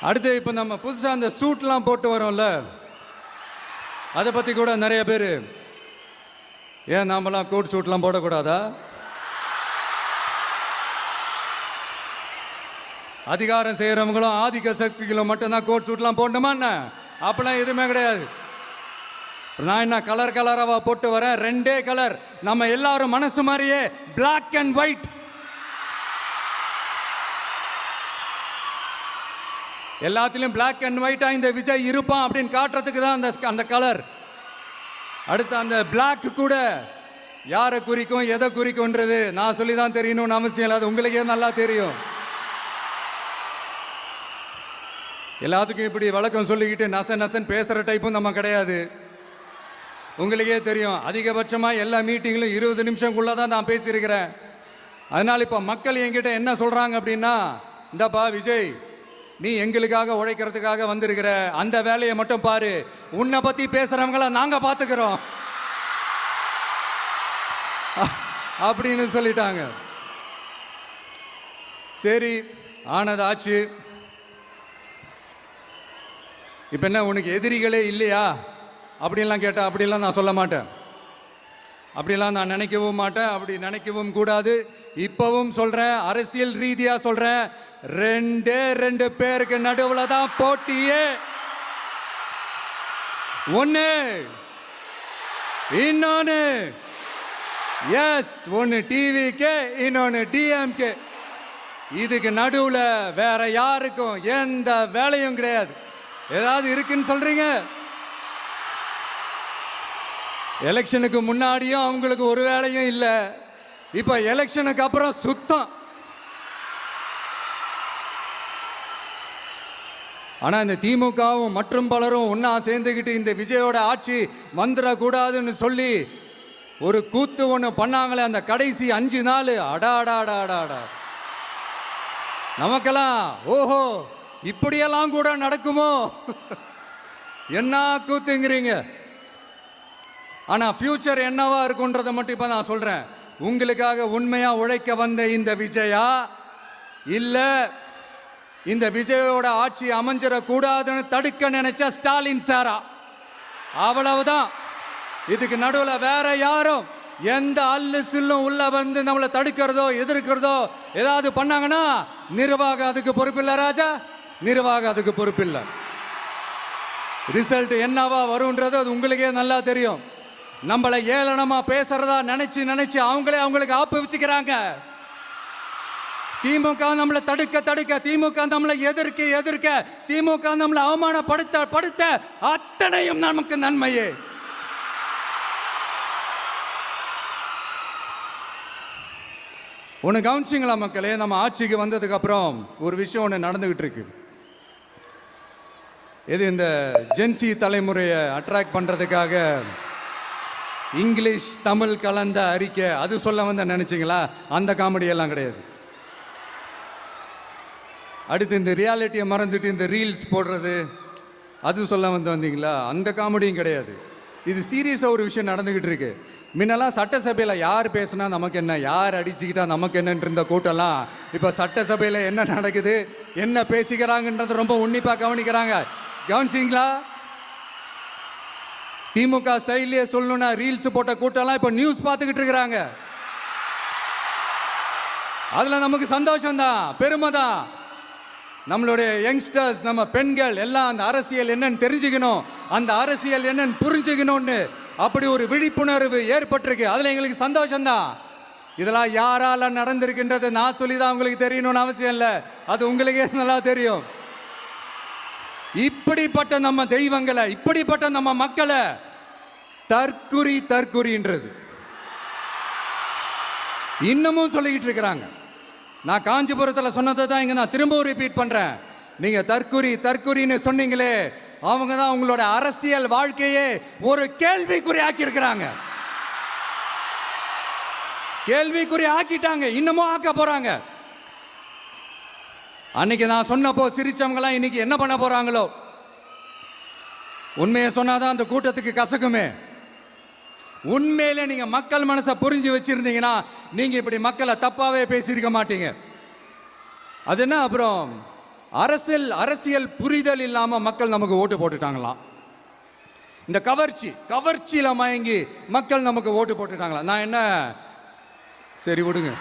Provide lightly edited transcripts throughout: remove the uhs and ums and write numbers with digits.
அடுத்து இப்போ நம்ம புதுசாக அந்த சூட்லாம் போட்டு வரோம்ல, அதை பற்றி கூட நிறைய பேர், ஏன் நாமெல்லாம் கோட் சூட்லாம் போடக்கூடாதா? அதிகாரம் செய்கிறவங்களும் ஆதிக்க சக்திகளும் மட்டும்தான் கோட் சூட்லாம் போடணுமா என்ன? அப்பெல்லாம் எதுவுமே கிடையாது. நான் என்ன கலர் கலராக போட்டு வரேன், ரெண்டே கலர், நம்ம எல்லாரும் மனசு மாதிரியே பிளாக் அண்ட் ஒயிட். எல்லாத்திலும் பிளாக் அண்ட் ஒயிட்டா இந்த விஜய் இருப்பான் அப்படின்னு காட்டுறதுக்கு தான் அந்த கலர். அடுத்து அந்த பிளாக் கூட யாரை குறிக்கும் எதை குறிக்கும்ன்றது நான் சொல்லி தான் தெரியணும்னு அவசியம் இல்லை, அது உங்களுக்கே நல்லா தெரியும். எல்லாத்துக்கும் இப்படி வழக்கம் சொல்லிக்கிட்டு நசன் பேசுகிற டைப்பும் நம்ம கிடையாது. உங்களுக்கே தெரியும், அதிகபட்சமாக எல்லா மீட்டிங்களும் 20 நிமிஷம்குள்ளே தான் நான் பேசியிருக்கிறேன். அதனால் இப்போ மக்கள் என்கிட்ட என்ன சொல்கிறாங்க அப்படின்னா, இந்தப்பா விஜய், நீ எங்களுக்காக உழைக்கிறதுக்காக வந்திருக்கிற, அந்த வேலையை மட்டும் பாரு, உன்னை பற்றி பேசுகிறவங்கள நாங்கள் பார்த்துக்கிறோம் அப்படின்னு சொல்லிட்டாங்க. சரி, ஆனது ஆச்சு. இப்போ என்ன, உனக்கு எதிரிகளே இல்லையா அப்படின்லாம் கேட்டால் அப்படிலாம் நான் சொல்ல மாட்டேன், அப்படிலாம் நான் நினைக்கவும் மாட்டேன், அப்படி நினைக்கவும் கூடாது. இப்பவும் சொல்கிறேன், அரசியல் ரீதியாக சொல்கிறேன், 2 பேருக்கு நடுவில் தான் போட்டியே. ஒன்று இன்னொன்று, எஸ், ஒன்று டிவிக்கு, இன்னொன்று டிஎம்கே. இதுக்கு நடுவில் வேற யாருக்கும் எந்த வேலையும் கிடையாது. ஏதாவது இருக்குன்னு சொல்றீங்க? எலெக்ஷனுக்கு முன்னாடியும் அவங்களுக்கு ஒரு வேலையும் இல்லை, இப்போ எலெக்ஷனுக்கு அப்புறம் சுத்தம். ஆனால் இந்த திமுகவும் மற்றும் பலரும் ஒன்றா சேர்ந்துக்கிட்டு இந்த விஜயோட ஆட்சி வந்துடக்கூடாதுன்னு சொல்லி ஒரு கூத்து ஒன்று பண்ணாங்களே, அந்த கடைசி 5 நாள், அடாடாடாடாடா, நமக்கெல்லாம் ஓஹோ இப்படியெல்லாம் கூட நடக்குமோ என்ன கூத்துங்கிறீங்க. ஆனால் ஃபியூச்சர் என்னவா இருக்குன்றதை மட்டும் இப்போ நான் சொல்கிறேன். உங்களுக்காக உண்மையாக உழைக்க வந்த இந்த விஜயா, இல்லை இந்த விஜயோட ஆட்சி அமைஞ்சிடக்கூடாதுன்னு தடுக்க நினைச்ச ஸ்டாலின் சாரா, அவ்வளவுதான். இதுக்கு நடுவில் வேற யாரும் எந்த அல்லு சில்லும் உள்ள வந்து நம்மளை தடுக்கிறதோ எதிர்க்கிறதோ ஏதாவது பண்ணாங்கன்னா நிர்வாகம் அதுக்கு பொறுப்பில்லை ராஜா, நிர்வாகம் அதுக்கு பொறுப்பில்லை. ரிசல்ட் என்னவா வரும்ன்றது அது உங்களுக்கே நல்லா தெரியும். நம்மளை ஏளனமா பேசுறதா நினைச்சு அவங்களுக்கு ஆப்பு வச்சுக்கிறாங்க. திமுக நம்மளை தடுக்க, திமுக நம்மளை எதிர்க்க, திமுக நம்மளை அவமானப்படுத்த அத்தனையும் நமக்கு நன்மையே. ஒன்று கவனிச்சிங்களா மக்களே, நம்ம ஆட்சிக்கு வந்ததுக்கு அப்புறம் ஒரு விஷயம் ஒன்று நடந்துகிட்டு இருக்கு. இது இந்த ஜென்சி தலைமுறையை அட்ராக்ட் பண்ணுறதுக்காக இங்கிலீஷ் தமிழ் கலந்த அறிக்கை, அது சொல்ல வந்த நினைச்சிங்களா? அந்த காமெடியெல்லாம் கிடையாது. அடுத்து இந்த ரியாலிட்டியை மறந்துட்டு இந்த ரீல்ஸ் போடுறது, அது சொல்ல வந்தீங்களா? அந்த காமெடியும் கிடையாது. இது சீரியஸாக ஒரு விஷயம் நடந்துக்கிட்டு இருக்கு. முன்னெல்லாம் சட்டசபையில் யார் பேசுனா நமக்கு என்ன, யார் அடிச்சுக்கிட்டா நமக்கு என்னன்னு இருந்த கூட்டம்லாம் இப்போ சட்டசபையில் என்ன நடக்குது, என்ன பேசிக்கிறாங்கன்றது ரொம்ப உன்னிப்பாக கவனிக்கிறாங்க. கவனிச்சிங்களா? திமுக ஸ்டைல்லையே சொல்லணும்னா ரீல்ஸ் போட்ட கூட்டம்லாம் இப்போ நியூஸ் பார்த்துக்கிட்டு இருக்கிறாங்க. அதில் நமக்கு சந்தோஷம்தான், பெருமை தான். நம்மளுடைய யங்ஸ்டர்ஸ், நம்ம பெண்கள் எல்லாம் அந்த அரசியல் என்னன்னு தெரிஞ்சுக்கணும், அந்த அரசியல் என்னன்னு புரிஞ்சுக்கணும்னு அப்படி ஒரு விழிப்புணர்வு ஏற்பட்டிருக்கு. அதில் எங்களுக்கு சந்தோஷம்தான். இதெல்லாம் யாரால நடந்திருக்கின்றது நான் சொல்லி தான் உங்களுக்கு தெரியணும்னு அவசியம் இல்லை, அது உங்களுக்கே நல்லா தெரியும். இப்படிப்பட்ட நம்ம தெய்வங்களை, இப்படிப்பட்ட நம்ம மக்களை தற்குறின்றது இன்னமும் சொல்லிக்கிட்டு இருக்கிறாங்க. நான் காஞ்சிபுரத்தில் சொன்னதை தான் இங்கே நான் திரும்பவும் ரிப்பீட் பண்ணுறேன். நீங்கள் தற்குறின்னு சொன்னீங்களே, அவங்க தான் உங்களோட அரசியல் வாழ்க்கையே ஒரு கேள்விக்குறி ஆக்கியிருக்கிறாங்க. கேள்விக்குறி ஆக்கிட்டாங்க, இன்னமும் ஆக்க போறாங்க. அன்னைக்கு நான் சொன்னப்போ சிரிச்சவங்களாம் இன்னைக்கு என்ன பண்ண போறாங்களோ. உண்மையை சொன்னாதான் அந்த கூட்டத்துக்கு கசக்குமே. உண்மையிலே நீங்க மக்கள் மனசை புரிஞ்சு வச்சிருந்தீங்கன்னா நீங்க இப்படி மக்களை தப்பாவே பேசியிருக்க மாட்டீங்க. அது என்ன, அப்புறம் அரசியல் புரிதல் இல்லாம மக்கள் நமக்கு ஓட்டு போட்டுட்டாங்களாம். இந்த கவர்ச்சியில மயங்கி மக்கள் நமக்கு ஓட்டு போட்டுட்டாங்களா? நான் என்ன, சரி விடுங்க.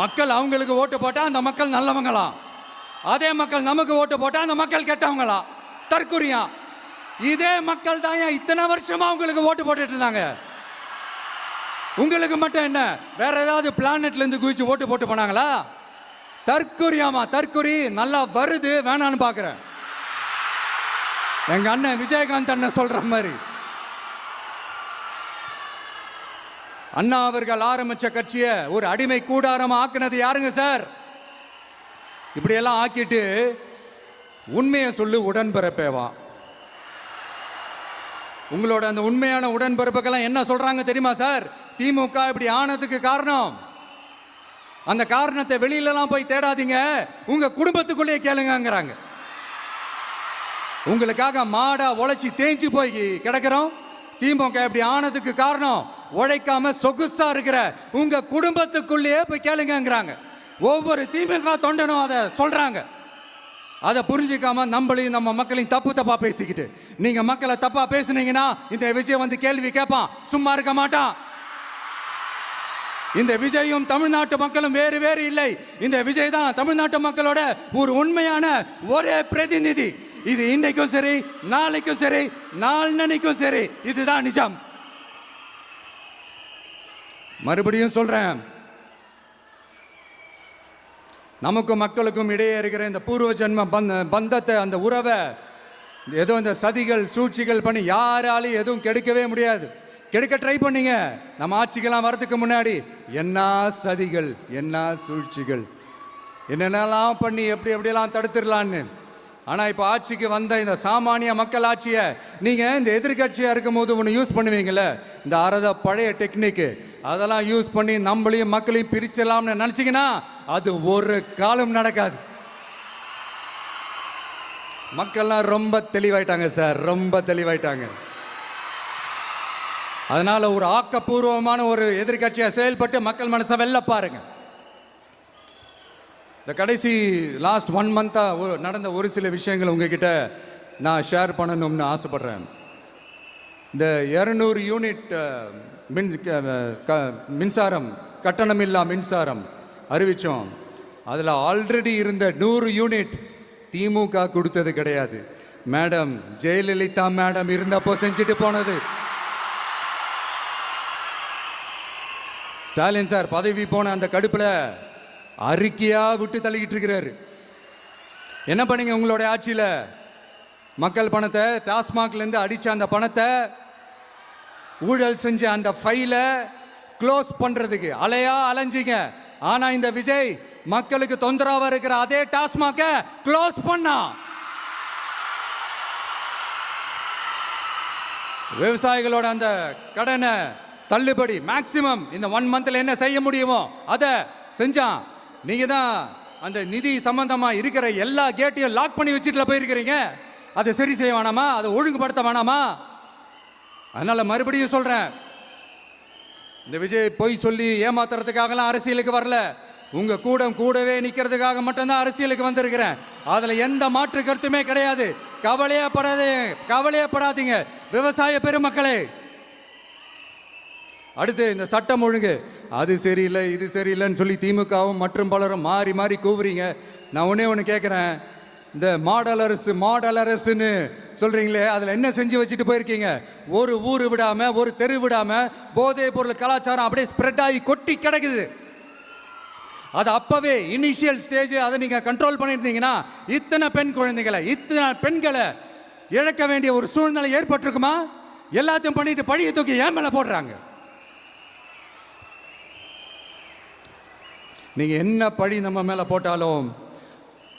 மக்கள் அவங்களுக்கு ஓட்டு போட்டா அந்த மக்கள் நல்லவங்களா, அதே மக்கள் நமக்கு ஓட்டு போட்டா அந்த மக்கள் கெட்டவங்களா? தற்குறியா? இதே மக்கள் தான் இத்தனை வருஷமா உங்களுக்கு ஓட்டு போட்டுட்டு இருந்தாங்க. உங்களுக்கு மட்டும் என்ன வேற ஏதாவது பிளானட்ல இருந்து குதிச்சு ஓட்டு போட்டு போனாங்களா? தற்குறியாமா? தற்குறி நல்லா வருது, வேணான்னு பாக்குறேன். எங்க அண்ணன் விஜயகாந்த் அண்ணன் சொல்ற மாதிரி, அண்ணா அவர்கள் ஆரம்பிச்ச கட்சியை ஒரு அடிமை கூடாரமா ஆக்குனது யாருங்க சார்? இப்படியெல்லாம் ஆக்கிட்டு உண்மையை சொல்லு உடன்பிறப்பேவா. உங்களோட அந்த உண்மையான உடன்பிறப்புக்கெல்லாம் என்ன சொல்றாங்க தெரியுமா சார்? திமுக இப்படி ஆனதுக்கு காரணம், அந்த காரணத்தை வெளியிலலாம் போய் தேடாதீங்க, உங்க குடும்பத்துக்குள்ளேயே கேளுங்கிறாங்க. உங்களுக்காக மாடா உழைச்சி தேஞ்சு போய் கிடக்கிறோம். திமுக இப்படி ஆனதுக்கு காரணம் உழைக்காம சொகுசா இருக்கிற உங்க குடும்பத்துக்குள்ளேயே போய் கேளுங்கிறாங்க. ஒவ்வொரு திமுக தொண்டனும் அதை சொல்றாங்க. அதை புரிஞ்சிக்காம நம்மளையும் நம்ம மக்களையும் தப்பா பேசிக்கிட்டு, நீங்க மக்களை தப்பா பேசுனீங்கன்னா இந்த விஜய் வந்து கேள்வி கேட்பான், சும்மா இருக்க மாட்டான். இந்த விஜயும் தமிழ்நாட்டு மக்களும் வேறு வேறு இல்லை. இந்த விஜய் தான் தமிழ்நாட்டு மக்களோட ஒரு உண்மையான ஒரே பிரதிநிதி. இது இன்னைக்கும் சரி, நாளைக்கும் சரி, நாளன்னைக்கும் சரி, இதுதான் நிஜம். மறுபடியும் சொல்றேன், நமக்கும் மக்களுக்கும் இடையே இருக்கிற இந்த பூர்வ ஜென்ம பந்தத்தை, அந்த உறவை ஏதோ இந்த சதிகள் சூழ்ச்சிகள் பண்ணி யாராலையும் எதுவும் கெடுக்கவே முடியாது. கெடுக்க ட்ரை பண்ணீங்க நம்ம ஆட்சிக்கெல்லாம் வரதுக்கு முன்னாடி. என்ன சதிகள், என்ன சூழ்ச்சிகள், என்னென்னலாம் பண்ணி எப்படியெல்லாம் தடுத்துடலான்னு. ஆனால் இப்போ ஆட்சிக்கு வந்த இந்த சாமானிய மக்கள் ஆட்சியை நீங்கள் இந்த எதிர்கட்சியாக இருக்கும் போது ஒன்று யூஸ் பண்ணுவீங்கள்ல, இந்த பழைய டெக்னிக்கு, அதெல்லாம் யூஸ் பண்ணி நம்மளையும் மக்களையும் பிரிச்சலாம்னு நினச்சிங்கன்னா அது ஒரு காலம் நடக்காது. மக்கள்லாம் ரொம்ப தெளிவாயிட்டாங்க சார், ரொம்ப தெளிவாயிட்டாங்க. அதனால ஒரு ஆக்கப்பூர்வமான ஒரு எதிர்கட்சியாக செயல்பட்டு மக்கள் மனசை வெல்ல பாருங்க. இந்த கடைசி லாஸ்ட் 1 மந்த்தா நடந்த ஒரு சில விஷயங்கள் உங்ககிட்ட நான் ஷேர் பண்ணணும்னு ஆசைப்படுறேன். இந்த 200 யூனிட் மின்சாரம், கட்டணமில்லா மின்சாரம் அறிவித்தோம். அதில் ஆல்ரெடி இருந்த 100 யூனிட் திமுக கொடுத்தது கிடையாது. மேடம் ஜெயலலிதா மேடம் இருந்தப்போ செஞ்சுட்டு போனது. ஸ்டாலின் சார் பதவி போன அந்த கடுப்புல அறிக்கையா விட்டு தள்ளிக்கிட்டு இருக்கிறாரு. என்ன பண்ணீங்க உங்களுடைய ஆட்சியில்? மக்கள் பணத்தை, டாஸ்மாக்ல இருந்து அடிச்ச அந்த பணத்தை, ஊழல் செஞ்ச அந்த ஃபைலை க்ளோஸ் பண்றதுக்கு அலைஞ்சீங்க. ஆனா இந்த விஜய் மக்களுக்கு தொந்தரவா இருக்கிற அதே டாஸ்மாக க்ளோஸ் பண்ணா. விவசாயிகளோட அந்த கடனை தள்ளுபடி மேக்சிமம் இந்த 1 மந்த்ல என்ன செய்ய முடியுமோ அதை செஞ்சான். நீங்க தான் அந்த நிதி சம்பந்தமா இருக்கிற எல்லா கேட்டையும் லாக் பண்ணி வச்சுட்டு போயிருக்கிறீங்க. அதை சரி செய்ய வேணாமா? அதை ஒழுங்குபடுத்த வேணாமா? அதனால மறுபடியும் சொல்றேன், இந்த விஜய் பொய் சொல்லி ஏமாத்துறதுக்காகலாம் அரசியலுக்கு வரல. உங்க கூடவே நிக்கிறதுக்காக மட்டும்தான் அரசியலுக்கு வந்திருக்கிறேன். அதுல எந்த மாற்று கருத்துமே கிடையாது. கவலையப்படாதீங்க விவசாய பெருமக்களே. அடுத்து இந்த சட்டம் ஒழுங்கு, அது சரியில்லை இது சரியில்லைன்னு சொல்லி திமுகவும் மற்றும் பலரும் மாறி மாறி கூவுறீங்க. நான் ஒன்று கேட்குறேன், இந்த மாடல் அரசுன்னு சொல்றீங்களே, அதில் என்ன செஞ்சு வச்சுட்டு போயிருக்கீங்க? ஒரு ஊர் விடாம, ஒரு தெரு விடாம போதைப் பொருள் கலாச்சாரம் அப்படியே ஸ்ப்ரெட் ஆகி கொட்டி கிடக்குது. அது அப்பவே இனிஷியல் ஸ்டேஜ் அதை நீங்க கண்ட்ரோல் பண்ணியிருந்தீங்கன்னா இத்தனை பெண்களை இழக்க வேண்டிய ஒரு சூழ்நிலை ஏற்பட்டிருக்குமா? எல்லாத்தையும் பண்ணிட்டு பழிய தூக்கி ஏன் மேல போடுறாங்க? நீங்க என்ன பழி நம்ம மேல போட்டாலும்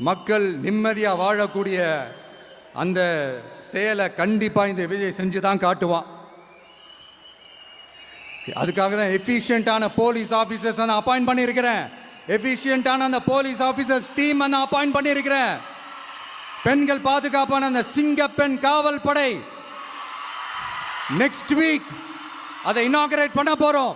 மக்கள் நிம்மதியா வாழக்கூடிய அந்த செயலை கண்டிப்பா இந்த விஜய் செஞ்சுதான் காட்டுவான். அதுக்காக தான் எஃபிஷியன்டான போலீஸ் ஆஃபீஸர்ஸ் நான் அப்பாயிண்ட் பண்ணியிருக்கிறேன். எஃபிஷியன்டான அந்த போலீஸ் ஆஃபீஸர்ஸ் டீம் நான் அப்பாயிண்ட் பண்ணியிருக்கிறேன். பெண்கள் பாதுகாப்பான அந்த சிங்க பெண் காவல் படை நெக்ஸ்ட் வீக் அதை இனாகரேட் பண்ண போறோம்.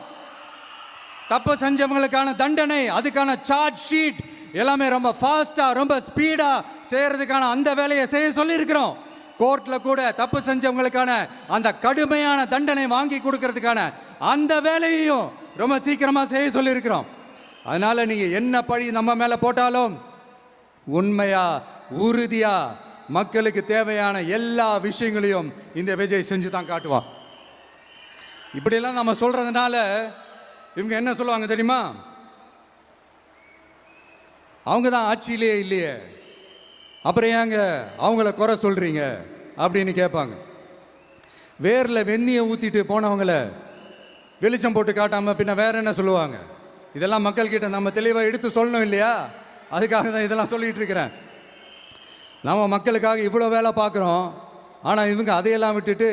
தப்பு செஞ்சவங்களுக்கான தண்டனை, அதுக்கான சார்ஜ் ஷீட் எல்லாமே ரொம்ப ஃபாஸ்டா ரொம்ப ஸ்பீடா செய்யறதுக்கான அந்த வேலையை செய்ய சொல்லியிருக்கிறோம். கோர்ட்ல கூட தப்பு செஞ்சவங்களுக்கான அந்த கடுமையான தண்டனை வாங்கி கொடுக்கறதுக்கான அந்த வேலையையும் ரொம்ப சீக்கிரமா செய்ய சொல்லியிருக்கிறோம். அதனால நீங்க என்ன பழி நம்ம மேல போட்டாலும் உண்மையா உறுதியா மக்களுக்கு தேவையான எல்லா விஷயங்களையும் இந்த விஜய் செஞ்சு தான் காட்டுவான். இப்படியெல்லாம் நம்ம சொல்றதுனால இவங்க என்ன சொல்லுவாங்க தெரியுமா? அவங்க தான் ஆட்சியிலே இல்லையே, அப்புறம் ஏங்க அவங்கள குறை சொல்றீங்க அப்படின்னு கேட்பாங்க. வேரில் வெந்நியை ஊற்றிட்டு போனவங்கள வெளிச்சம் போட்டு காட்டாம பின்ன வேற என்ன சொல்லுவாங்க? இதெல்லாம் மக்கள்கிட்ட நம்ம தெளிவாக எடுத்து சொல்லணும் இல்லையா? அதுக்காக தான் இதெல்லாம் சொல்லிட்டு இருக்கிறேன். நம்ம மக்களுக்காக இவ்வளோ வேலை பார்க்குறோம், ஆனால் இவங்க அதையெல்லாம் விட்டுட்டு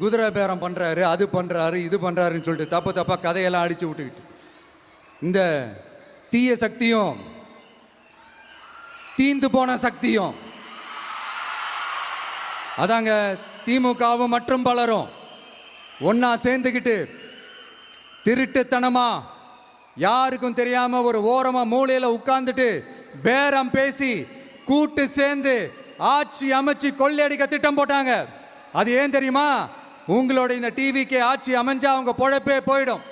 குதிரை பேரம் பண்ணுறாரு, அது பண்ணுறாரு, இது பண்ணுறாருன்னு சொல்லிட்டு தப்பாக கதையெல்லாம் அடித்து விட்டுக்கிட்டு இந்த தீய சக்தியும் தீந்து போன சக்தியும் அதாங்க திமுகவும் மற்றும் பலரும் ஒன்னா சேர்ந்துக்கிட்டு திருட்டுத்தனமா யாருக்கும் தெரியாம ஒரு ஓரமா மூலையில உட்கார்ந்துட்டு பேரம் பேசி கூட்டு சேர்ந்து ஆட்சி அமைச்சு கொள்ளையடிக்க திட்டம் போட்டாங்க. அது ஏன் தெரியுமா? உங்களோட இந்த டிவிக்கு ஆட்சி அமைஞ்சா அவங்க பொழப்பே போயிடும்.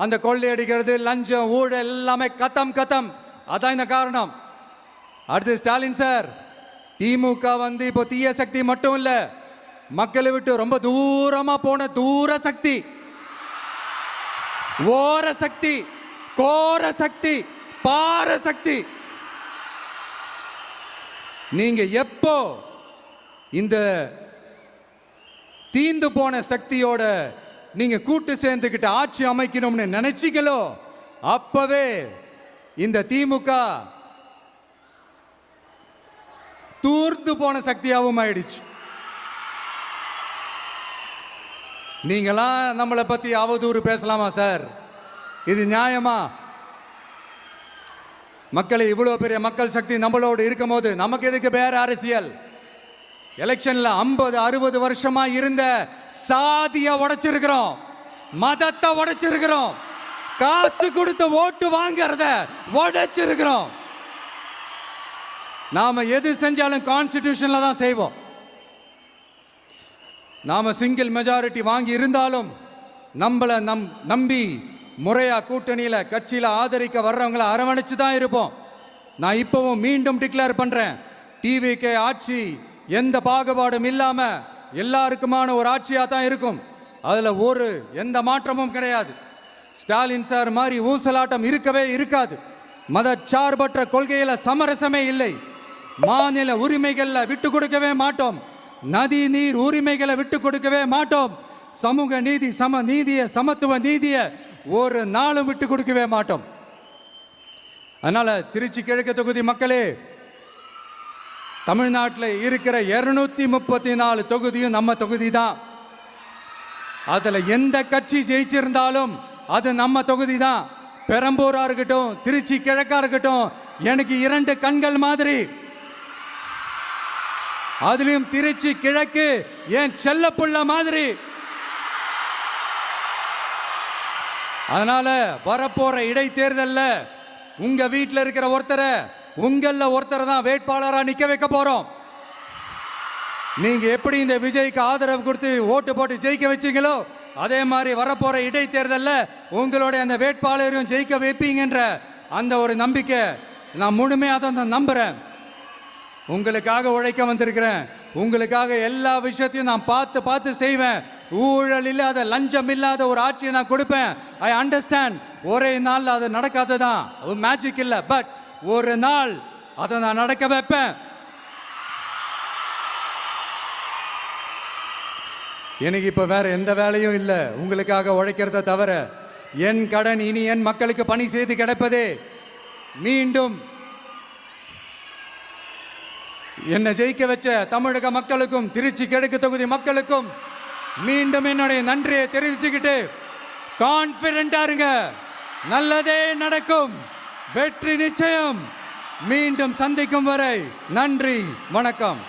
அந்த கொள்ளையடிக்கிறது, லஞ்சம், ஊழல் எல்லாமே கத்தம். அதான் இந்த காரணம். அடுத்து ஸ்டாலின் சார், திமுக இப்போ தீய சக்தி மட்டும் இல்ல, மக்களை விட்டு ரொம்ப தூரமா போன தூர சக்தி, ஓர சக்தி, கோர சக்தி, பார சக்தி. நீங்க எப்போ இந்த தீந்து போன சக்தியோட நீங்க கூட்டு சேர்ந்துக்கிட்டு ஆட்சி அமைக்கணும்னு நினைச்சீங்களோ அப்பவே இந்த திமுக தூர்த்து போன சக்தியாகவும் ஆயிடுச்சு. நீங்களாம் நம்மளை பத்தி அவதூறு பேசலாமா சார்? இது நியாயமா? மக்களை இவ்வளவு பெரிய மக்கள் சக்தி நம்மளோடு இருக்கும் போது நமக்கு எதுக்கு வேற அரசியல்? எலெக்ஷன்ல 50-60 வருஷமா இருந்த சாதிய உடைச்சிருக்கிறோம், மதத்தை உடைச்சிருக்கிறோம், காசு கொடுத்து ஓட்டு வாங்கறத உடைச்சிருக்கிறோம். நாம எது செஞ்சாலும் கான்ஸ்டிடியூஷன்ல தான் செய்வோம். நாம சிங்கிள் மெஜாரிட்டி வாங்கி இருந்தாலும் நம்மளை நம்பி முறையா கூட்டணியில கட்சியில ஆதரிக்க வர்றவங்களை அரவணைச்சு தான் இருப்போம். நான் இப்பவும் மீண்டும் டிக்ளேர் பண்றேன், டிவிகே ஆட்சி எந்த பாகுபாடும் இல்லாம எல்லாருக்குமான ஒரு ஆட்சியா தான் இருக்கும். அதுல எந்த மாற்றமும் கிடையாது. ஸ்டாலின் சார் மாதிரி ஊசலாட்டம் இருக்கவே இருக்காது. மதச்சார்பற்ற கொள்கையில சமரசமே இல்லை. மாநில உரிமைகளை விட்டு கொடுக்கவே மாட்டோம். நதி நீர் உரிமைகளை விட்டு கொடுக்கவே மாட்டோம். சமூக நீதி, சம நீதிய, சமத்துவ நீதிய ஒரு நாளும் விட்டு கொடுக்கவே மாட்டோம். அதனால திருச்சி கிழக்கு தொகுதி மக்களே, தமிழ்நாட்டில் இருக்கிற 234 தொகுதியும் நம்ம தொகுதி தான். அதுல எந்த கட்சி ஜெயிச்சிருந்தாலும் அது நம்ம தொகுதி தான். பெரம்பூரா இருக்கட்டும், திருச்சி கிழக்கா இருக்கட்டும், எனக்கு 2 கண்கள் மாதிரி. அதுலயும் திருச்சி கிழக்கு என் செல்லப்புள்ள மாதிரி. அதனால வரப்போற இடைத்தேர்தல்ல உங்க வீட்டில் இருக்கிற ஒருத்தரை, உங்கள ஒருத்தரை தான் வேட்பாளரா நிக்க வைக்க போறோம். நீங்க எப்படி இந்த விஜய்க்கு ஆதரவு கொடுத்து ஓட்டு போட்டு ஜெயிக்க வச்சீங்களோ அதே மாதிரி வரப்போற இடைத்தேர்தல்ல உங்களுடைய அந்த வேட்பாளரையும் ஜெயிக்க வைப்பீங்கன்ற அந்த ஒரு நம்பிக்கை நான் முழுமையாக தான் நம்புறேன். உங்களுக்காக உழைக்க வந்திருக்கிறேன். உங்களுக்காக எல்லா விஷயத்தையும் நான் பார்த்து செய்வேன். ஊழல் இல்லாத, லஞ்சம் இல்லாத ஒரு ஆட்சியை நான் கொடுப்பேன். I understand. ஒரே நாள் அது நடக்காததான், ஒரு மேஜிக் இல்லை. பட் ஒரு நாள் அதை நான் நடக்க வைப்பேன். எனக்கு இப்ப வேற எந்த வேலையும் இல்லை உங்களுக்காக உழைக்கிறத தவிர. என் கடன் இனி என் மக்களுக்கு பணி செய்து கிடைப்பதே. மீண்டும் என்னை ஜெயிக்க வச்ச தமிழக மக்களுக்கும் திருச்சி கிழக்கு தொகுதி மக்களுக்கும் மீண்டும் என்னுடைய நன்றியை தெரிவிச்சுக்கிட்டு கான்பிடண்டா இருங்க, நல்லதே நடக்கும், வெற்றி நிச்சயம். மீண்டும் சந்திக்கும் வரை நன்றி, வணக்கம்.